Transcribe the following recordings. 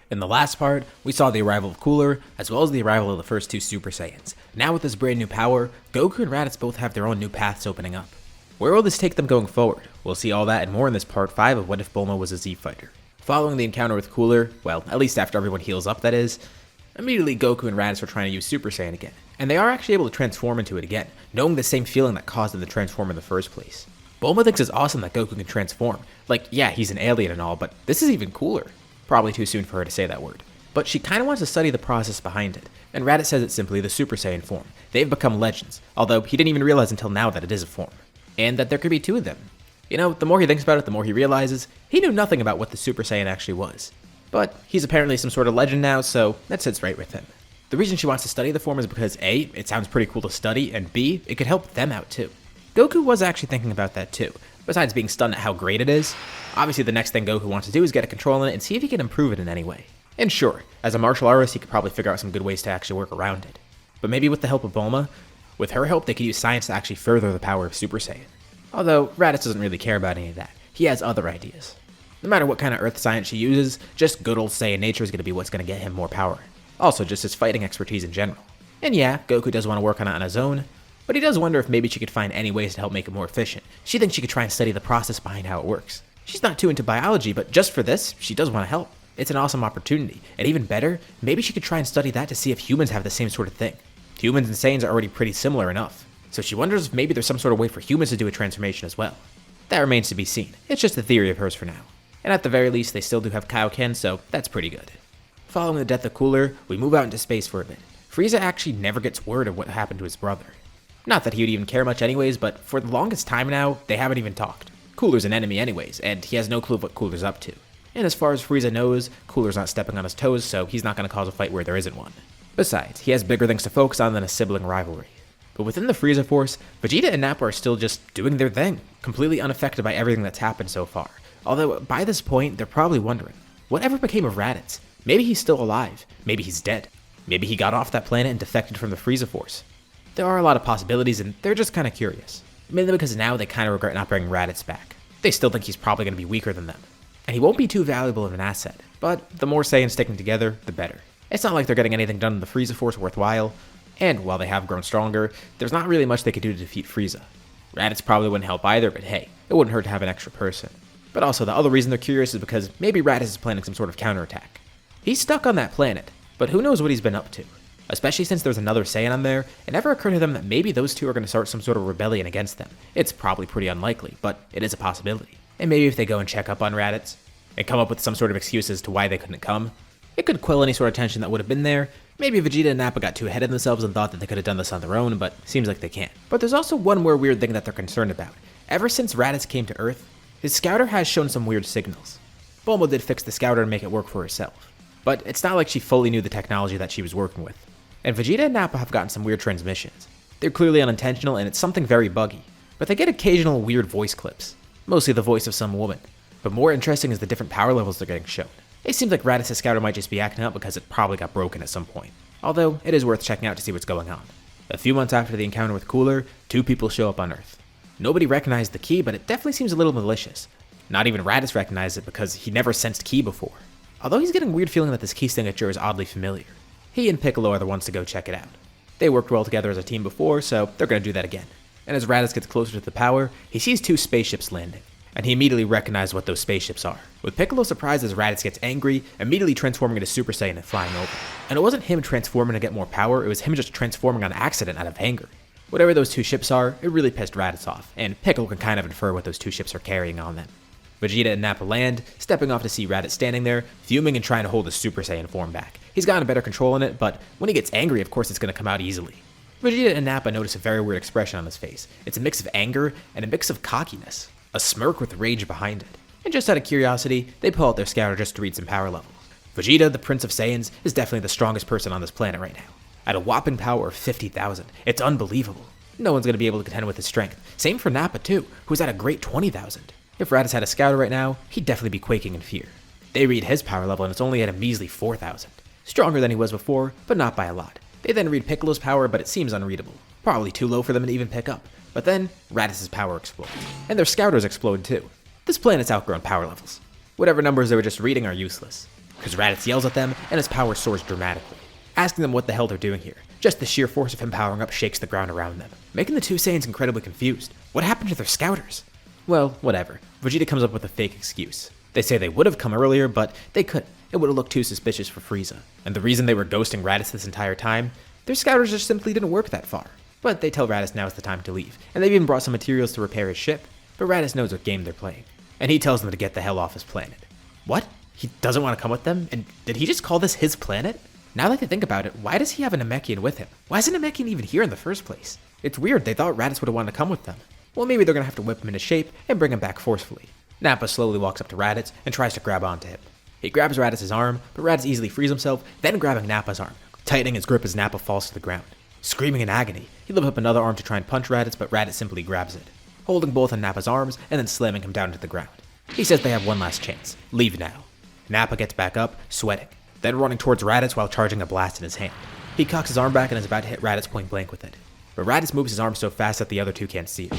In the last part, we saw the arrival of Cooler, as well as the arrival of the first two Super Saiyans. Now with this brand new power, Goku and Raditz both have their own new paths opening up. Where will this take them going forward? We'll see all that and more in this part 5 of What If Bulma Was a Z Fighter. Following the encounter with Cooler, well, at least after everyone heals up that is, immediately Goku and Raditz are trying to use Super Saiyan again. And they are actually able to transform into it again, knowing the same feeling that caused them to transform in the first place. Bulma thinks it's awesome that Goku can transform. Like, yeah, he's an alien and all, but this is even cooler. Probably too soon for her to say that word. But she kinda wants to study the process behind it, and Raditz says it's simply the Super Saiyan form. They've become legends, although he didn't even realize until now that it is a form. And that there could be two of them. You know, the more he thinks about it, the more he realizes he knew nothing about what the Super Saiyan actually was. But he's apparently some sort of legend now, so that sits right with him. The reason she wants to study the form is because A, it sounds pretty cool to study, and B, it could help them out too. Goku was actually thinking about that too, besides being stunned at how great it is. Obviously the next thing Goku wants to do is get a control on it and see if he can improve it in any way. And sure, as a martial artist he could probably figure out some good ways to actually work around it. But maybe with the help of Bulma, with her help they could use science to actually further the power of Super Saiyan. Although Raditz doesn't really care about any of that, he has other ideas. No matter what kind of earth science she uses, just good old Saiyan nature is going to be what's going to get him more power. Also just his fighting expertise in general. And yeah, Goku does want to work on it on his own, but he does wonder if maybe she could find any ways to help make it more efficient. She thinks she could try and study the process behind how it works. She's not too into biology, but just for this, she does want to help. It's an awesome opportunity, and even better, maybe she could try and study that to see if humans have the same sort of thing. Humans and Saiyans are already pretty similar enough, so she wonders if maybe there's some sort of way for humans to do a transformation as well. That remains to be seen. It's just a theory of hers for now. And at the very least, they still do have Kaioken, so that's pretty good. Following the death of Cooler, we move out into space for a bit. Frieza actually never gets word of what happened to his brother. Not that he would even care much anyways, but for the longest time now, they haven't even talked. Cooler's an enemy anyways, and he has no clue of what Cooler's up to. And as far as Frieza knows, Cooler's not stepping on his toes, so he's not going to cause a fight where there isn't one. Besides, he has bigger things to focus on than a sibling rivalry. But within the Frieza Force, Vegeta and Nappa are still just doing their thing, completely unaffected by everything that's happened so far. Although, by this point, they're probably wondering, whatever became of Raditz? Maybe he's still alive, maybe he's dead. Maybe he got off that planet and defected from the Frieza Force. There are a lot of possibilities, and they're just kinda curious. Mainly because now they kinda regret not bringing Raditz back. They still think he's probably gonna be weaker than them. And he won't be too valuable of an asset, but the more Saiyans sticking together, the better. It's not like they're getting anything done in the Frieza Force worthwhile, and while they have grown stronger, there's not really much they could do to defeat Frieza. Raditz probably wouldn't help either, but hey, it wouldn't hurt to have an extra person. But also, the other reason they're curious is because maybe Raditz is planning some sort of counterattack. He's stuck on that planet, but who knows what he's been up to? Especially since there's another Saiyan on there, it never occurred to them that maybe those two are going to start some sort of rebellion against them. It's probably pretty unlikely, but it is a possibility. And maybe if they go and check up on Raditz, and come up with some sort of excuse as to why they couldn't come, it could quell any sort of tension that would have been there. Maybe Vegeta and Nappa got too ahead of themselves and thought that they could have done this on their own, but seems like they can't. But there's also one more weird thing that they're concerned about. Ever since Raditz came to Earth, his scouter has shown some weird signals. Bulma did fix the scouter and make it work for herself, but it's not like she fully knew the technology that she was working with. And Vegeta and Nappa have gotten some weird transmissions. They're clearly unintentional and it's something very buggy, but they get occasional weird voice clips, mostly the voice of some woman. But more interesting is the different power levels they're getting shown. It seems like Raditz's scouter might just be acting up because it probably got broken at some point. Although, it is worth checking out to see what's going on. A few months after the encounter with Cooler, two people show up on Earth. Nobody recognized the key, but it definitely seems a little malicious. Not even Raditz recognized it because he never sensed key before. Although he's getting a weird feeling that this key signature is oddly familiar. He and Piccolo are the ones to go check it out. They worked well together as a team before, so they're going to do that again. And as Raditz gets closer to the power, he sees two spaceships landing. And he immediately recognized what those spaceships are. With Piccolo surprised as Raditz gets angry, immediately transforming into Super Saiyan and flying over. And it wasn't him transforming to get more power, it was him just transforming on accident out of anger. Whatever those two ships are, it really pissed Raditz off, and Piccolo can kind of infer what those two ships are carrying on them. Vegeta and Nappa land, stepping off to see Raditz standing there, fuming and trying to hold his Super Saiyan form back. He's gotten better control in it, but when he gets angry, of course it's going to come out easily. Vegeta and Nappa notice a very weird expression on his face. It's a mix of anger and a mix of cockiness. A smirk with rage behind it. And just out of curiosity, they pull out their scouter just to read some power levels. Vegeta, the Prince of Saiyans, is definitely the strongest person on this planet right now. At a whopping power of 50,000. It's unbelievable. No one's going to be able to contend with his strength. Same for Nappa too, who's at a great 20,000. If Raditz had a scouter right now, he'd definitely be quaking in fear. They read his power level and it's only at a measly 4,000. Stronger than he was before, but not by a lot. They then read Piccolo's power, but it seems unreadable. Probably too low for them to even pick up. But then, Raditz's power explodes. And their scouters explode too. This planet's outgrown power levels. Whatever numbers they were just reading are useless. because Raditz yells at them and his power soars dramatically, asking them what the hell they're doing here. Just the sheer force of him powering up shakes the ground around them, making the two Saiyans incredibly confused. What happened to their scouters? Well, whatever. Vegeta comes up with a fake excuse. They say they would have come earlier, but they couldn't. It would have looked too suspicious for Frieza. And the reason they were ghosting Raditz this entire time, their scouters just simply didn't work that far. But they tell Raditz now is the time to leave, and they've even brought some materials to repair his ship. But Raditz knows what game they're playing, and he tells them to get the hell off his planet. What? He doesn't want to come with them? And did he just call this his planet? Now that I think about it, why does he have a Namekian with him? Why isn't Namekian even here in the first place? It's weird, they thought Raditz would have wanted to come with them. Well, maybe they're gonna have to whip him into shape and bring him back forcefully. Nappa slowly walks up to Raditz and tries to grab onto him. He grabs Raditz's arm, but Raditz easily frees himself, then grabbing Nappa's arm, tightening his grip as Nappa falls to the ground. Screaming in agony, he lifts up another arm to try and punch Raditz, but Raditz simply grabs it, holding both on Nappa's arms and then slamming him down to the ground. He says they have one last chance. Leave now. Nappa gets back up, sweating, then running towards Raditz while charging a blast in his hand. He cocks his arm back and is about to hit Raditz point blank with it. But Raditz moves his arm so fast that the other two can't see it,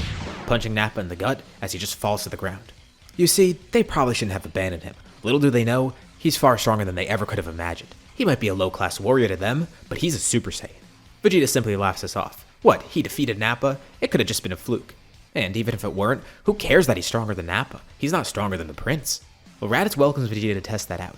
punching Nappa in the gut as he just falls to the ground. You see, they probably shouldn't have abandoned him. Little do they know, he's far stronger than they ever could have imagined. He might be a low-class warrior to them, but he's a Super Saiyan. Vegeta simply laughs this off. What, he defeated Nappa? It could have just been a fluke. And even if it weren't, who cares that he's stronger than Nappa? He's not stronger than the prince. Well, Raditz welcomes Vegeta to test that out.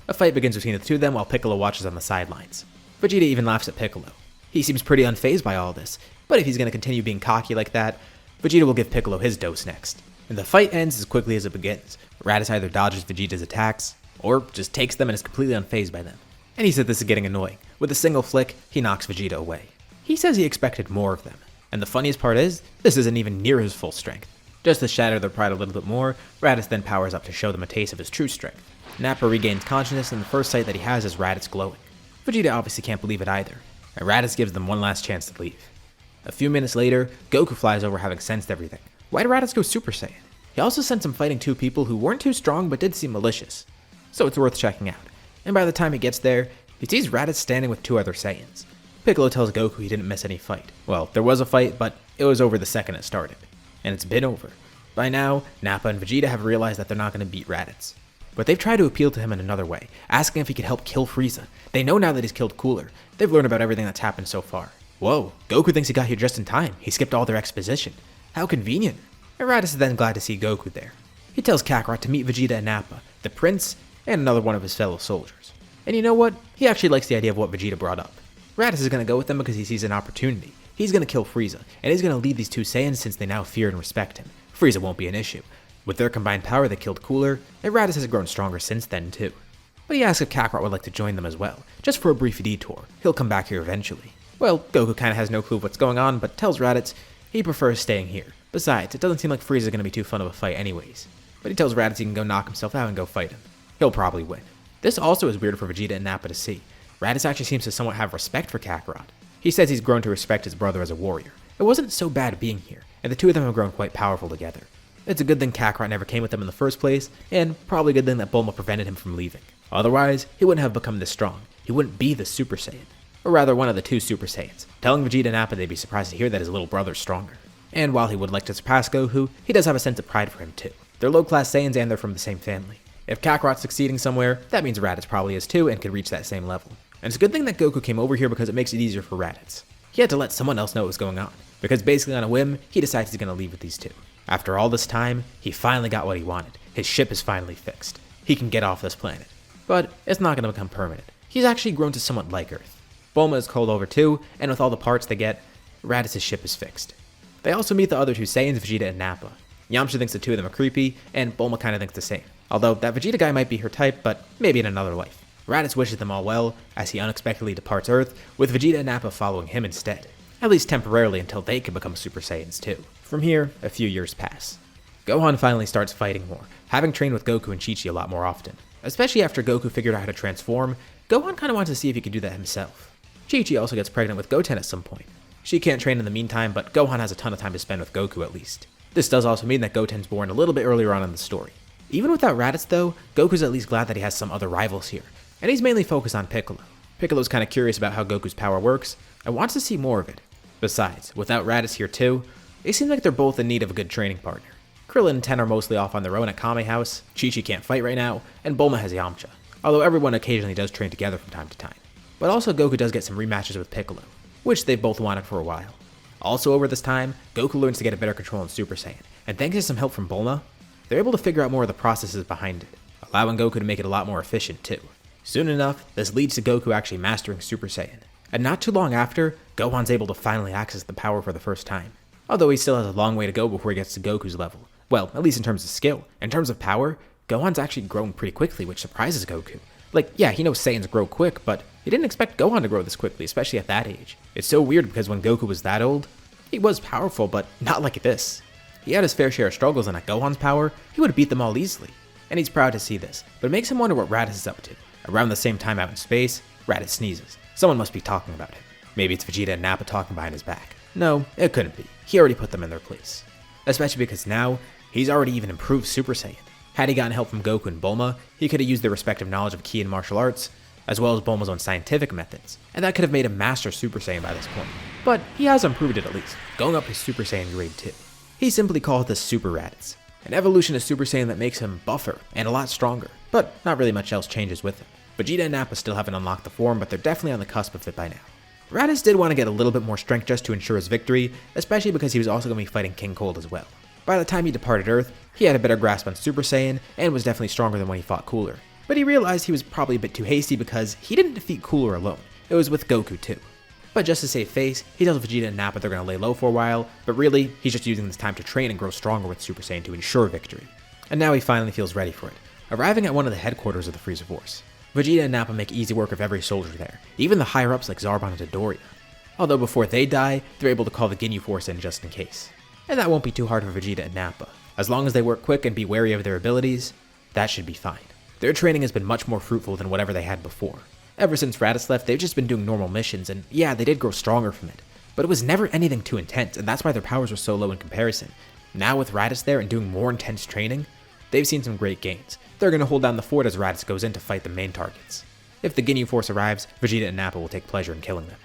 A fight begins between the two of them while Piccolo watches on the sidelines. Vegeta even laughs at Piccolo. He seems pretty unfazed by all this, but if he's going to continue being cocky like that, Vegeta will give Piccolo his dose next. And the fight ends as quickly as it begins. Raditz either dodges Vegeta's attacks, or just takes them and is completely unfazed by them. And he said this is getting annoying. With a single flick, he knocks Vegeta away. He says he expected more of them. And the funniest part is, this isn't even near his full strength. Just to shatter their pride a little bit more, Raditz then powers up to show them a taste of his true strength. Nappa regains consciousness and the first sight that he has is Raditz glowing. Vegeta obviously can't believe it either, and Raditz gives them one last chance to leave. A few minutes later, Goku flies over having sensed everything. Why did Raditz go Super Saiyan? He also sent him fighting two people who weren't too strong but did seem malicious, so it's worth checking out. And by the time he gets there, he sees Raditz standing with two other Saiyans. Piccolo tells Goku he didn't miss any fight. Well, there was a fight, but it was over the second it started. And it's been over. By now, Nappa and Vegeta have realized that they're not going to beat Raditz. But they've tried to appeal to him in another way, asking if he could help kill Frieza. They know now that he's killed Cooler. They've learned about everything that's happened so far. Whoa, Goku thinks he got here just in time. He skipped all their exposition. How convenient. And Raditz is then glad to see Goku there. He tells Kakarot to meet Vegeta and Nappa, the prince, and another one of his fellow soldiers. And you know what? He actually likes the idea of what Vegeta brought up. Raditz is going to go with them because he sees an opportunity. He's going to kill Frieza, and he's going to lead these two Saiyans since they now fear and respect him. Frieza won't be an issue. With their combined power, they killed Cooler, and Raditz has grown stronger since then too. But he asks if Kakarot would like to join them as well, just for a brief detour. He'll come back here eventually. Well, Goku kinda has no clue what's going on, but tells Raditz he prefers staying here. Besides, it doesn't seem like Frieza's gonna be too fun of a fight anyways. But he tells Raditz he can go knock himself out and go fight him. He'll probably win. This also is weird for Vegeta and Nappa to see. Raditz actually seems to somewhat have respect for Kakarot. He says he's grown to respect his brother as a warrior. It wasn't so bad being here, and the two of them have grown quite powerful together. It's a good thing Kakarot never came with them in the first place, and probably a good thing that Bulma prevented him from leaving. Otherwise, he wouldn't have become this strong. He wouldn't be the Super Saiyan. Or rather, one of the two Super Saiyans, telling Vegeta and Nappa they'd be surprised to hear that his little brother's stronger. And while he would like to surpass Goku, he does have a sense of pride for him too. They're low-class Saiyans and they're from the same family. If Kakarot's succeeding somewhere, that means Raditz probably is too and could reach that same level. And it's a good thing that Goku came over here because it makes it easier for Raditz. He had to let someone else know what was going on, because basically on a whim, he decides he's going to leave with these two. After all this time, he finally got what he wanted. His ship is finally fixed. He can get off this planet. But it's not going to become permanent. He's actually grown to somewhat like Earth. Bulma is called over too, and with all the parts they get, Raditz's ship is fixed. They also meet the other two Saiyans, Vegeta and Nappa. Yamcha thinks the two of them are creepy, and Bulma kinda thinks the same. Although that Vegeta guy might be her type, but maybe in another life. Raditz wishes them all well, as he unexpectedly departs Earth, with Vegeta and Nappa following him instead. At least temporarily until they can become Super Saiyans too. From here, a few years pass. Gohan finally starts fighting more, having trained with Goku and Chi-Chi a lot more often. Especially after Goku figured out how to transform, Gohan kinda wants to see if he could do that himself. Chi-Chi also gets pregnant with Goten at some point. She can't train in the meantime, but Gohan has a ton of time to spend with Goku at least. This does also mean that Goten's born a little bit earlier on in the story. Even without Raditz though, Goku's at least glad that he has some other rivals here, and he's mainly focused on Piccolo. Piccolo's kinda curious about how Goku's power works, and wants to see more of it. Besides, without Raditz here too, it seems like they're both in need of a good training partner. Krillin and Ten are mostly off on their own at Kame House, Chi-Chi can't fight right now, and Bulma has Yamcha. although everyone occasionally does train together from time to time. But also Goku does get some rematches with Piccolo, which they've both wanted for a while. Also over this time, Goku learns to get a better control in Super Saiyan, and thanks to some help from Bulma, they're able to figure out more of the processes behind it, allowing Goku to make it a lot more efficient too. Soon enough, this leads to Goku actually mastering Super Saiyan, and not too long after, Gohan's able to finally access the power for the first time. Although he still has a long way to go before he gets to Goku's level. Well, at least in terms of skill. In terms of power, Gohan's actually grown pretty quickly, which surprises Goku. Like, yeah, he knows Saiyans grow quick, but he didn't expect Gohan to grow this quickly, especially at that age. It's so weird because when Goku was that old, he was powerful, but not like this. He had his fair share of struggles, and at Gohan's power, he would have beat them all easily. And he's proud to see this, but it makes him wonder what Raditz is up to. Around the same time out in space, Raditz sneezes. Someone must be talking about him. Maybe it's Vegeta and Nappa talking behind his back. No, it couldn't be. He already put them in their place. Especially because now, he's already even improved Super Saiyan. Had he gotten help from Goku and Bulma, he could have used their respective knowledge of ki and martial arts, as well as Bulma's own scientific methods, and that could have made him Master Super Saiyan by this point. But he has improved it at least, going up his Super Saiyan grade 2. He simply calls this Super Raditz, an evolution of Super Saiyan that makes him buffer and a lot stronger, but not really much else changes with him. Vegeta and Nappa still haven't unlocked the form, but they're definitely on the cusp of it by now. Raditz did want to get a little bit more strength just to ensure his victory, especially because he was also going to be fighting King Cold as well. By the time he departed Earth, he had a better grasp on Super Saiyan and was definitely stronger than when he fought Cooler. But he realized he was probably a bit too hasty because he didn't defeat Cooler alone, it was with Goku too. But just to save face, he tells Vegeta and Nappa they're going to lay low for a while, but really, he's just using this time to train and grow stronger with Super Saiyan to ensure victory. And now he finally feels ready for it, arriving at one of the headquarters of the Frieza Force. Vegeta and Nappa make easy work of every soldier there, even the higher-ups like Zarbon and Dodoria. Although before they die, they're able to call the Ginyu Force in just in case. And that won't be too hard for Vegeta and Nappa. As long as they work quick and be wary of their abilities, that should be fine. Their training has been much more fruitful than whatever they had before. Ever since Raditz left, they've just been doing normal missions, and yeah, they did grow stronger from it. But it was never anything too intense, and that's why their powers were so low in comparison. Now with Raditz there and doing more intense training, they've seen some great gains. They're going to hold down the fort as Raditz goes in to fight the main targets. If the Ginyu Force arrives, Vegeta and Nappa will take pleasure in killing them.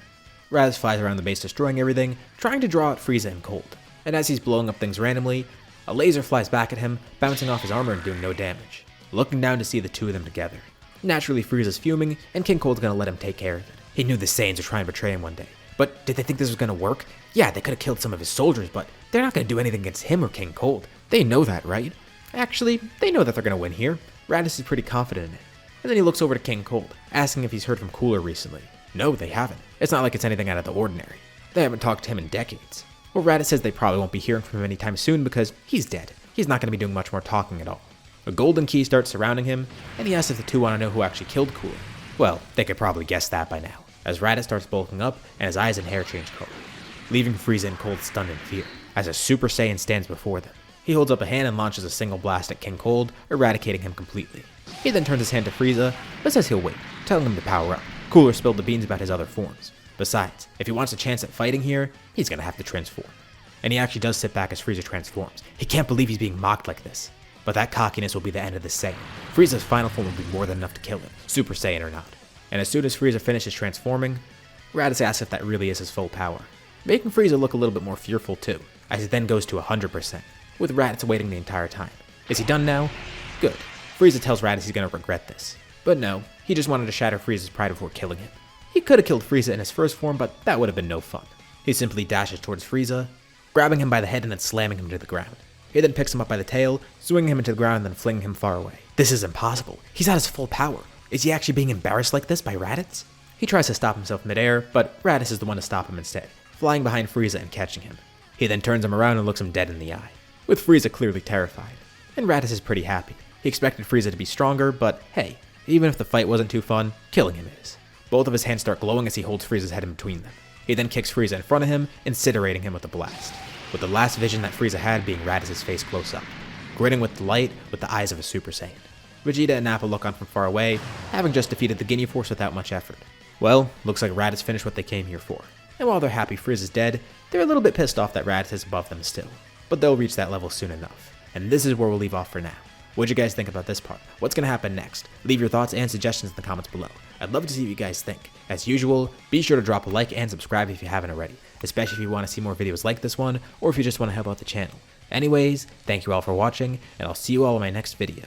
Raditz flies around the base destroying everything, trying to draw out Frieza and Cold. And as he's blowing up things randomly, a laser flies back at him, bouncing off his armor and doing no damage. Looking down to see the two of them together. Naturally, Frieza's fuming, and King Cold's gonna let him take care of it. He knew the Saiyans would try and betray him one day. But did they think this was gonna work? Yeah, they could have killed some of his soldiers, but they're not gonna do anything against him or King Cold. They know that, right? Actually, they know that they're gonna win here. Raditz is pretty confident in it. And then he looks over to King Cold, asking if he's heard from Cooler recently. No, they haven't. It's not like it's anything out of the ordinary. They haven't talked to him in decades. Well, Raditz says they probably won't be hearing from him anytime soon because he's dead. He's not going to be doing much more talking at all. A golden key starts surrounding him, and he asks if the two want to know who actually killed Cooler. Well, they could probably guess that by now, as Raditz starts bulking up and his eyes and hair change color, leaving Frieza and Cold stunned in fear, as a Super Saiyan stands before them. He holds up a hand and launches a single blast at King Cold, eradicating him completely. He then turns his hand to Frieza, but says he'll wait, telling him to power up. Cooler spilled the beans about his other forms. Besides, if he wants a chance at fighting here, he's gonna have to transform. And he actually does sit back as Frieza transforms. He can't believe he's being mocked like this. But that cockiness will be the end of this Saiyan. Frieza's final form will be more than enough to kill him, Super Saiyan or not. And as soon as Frieza finishes transforming, Raditz asks if that really is his full power, making Frieza look a little bit more fearful too, as he then goes to 100%, with Raditz waiting the entire time. Is he done now? Good. Frieza tells Raditz he's gonna regret this. But no, he just wanted to shatter Frieza's pride before killing him. He could have killed Frieza in his first form, but that would have been no fun. He simply dashes towards Frieza, grabbing him by the head and then slamming him to the ground. He then picks him up by the tail, swinging him into the ground and then flinging him far away. This is impossible. He's at his full power. Is he actually being embarrassed like this by Raditz? He tries to stop himself midair, but Raditz is the one to stop him instead, flying behind Frieza and catching him. He then turns him around and looks him dead in the eye, with Frieza clearly terrified. And Raditz is pretty happy. He expected Frieza to be stronger, but hey, even if the fight wasn't too fun, killing him is. Both of his hands start glowing as he holds Frieza's head in between them. He then kicks Frieza in front of him, incinerating him with a blast, with the last vision that Frieza had being Raditz's face close up, grinning with delight with the eyes of a Super Saiyan. Vegeta and Nappa look on from far away, having just defeated the Ginyu Force without much effort. Well, looks like Raditz finished what they came here for. And while they're happy Frieza's dead, they're a little bit pissed off that Raditz is above them still. But they'll reach that level soon enough. And this is where we'll leave off for now. What'd you guys think about this part? What's going to happen next? Leave your thoughts and suggestions in the comments below. I'd love to see what you guys think. As usual, be sure to drop a like and subscribe if you haven't already, especially if you want to see more videos like this one, or if you just want to help out the channel. Anyways, thank you all for watching, and I'll see you all in my next video.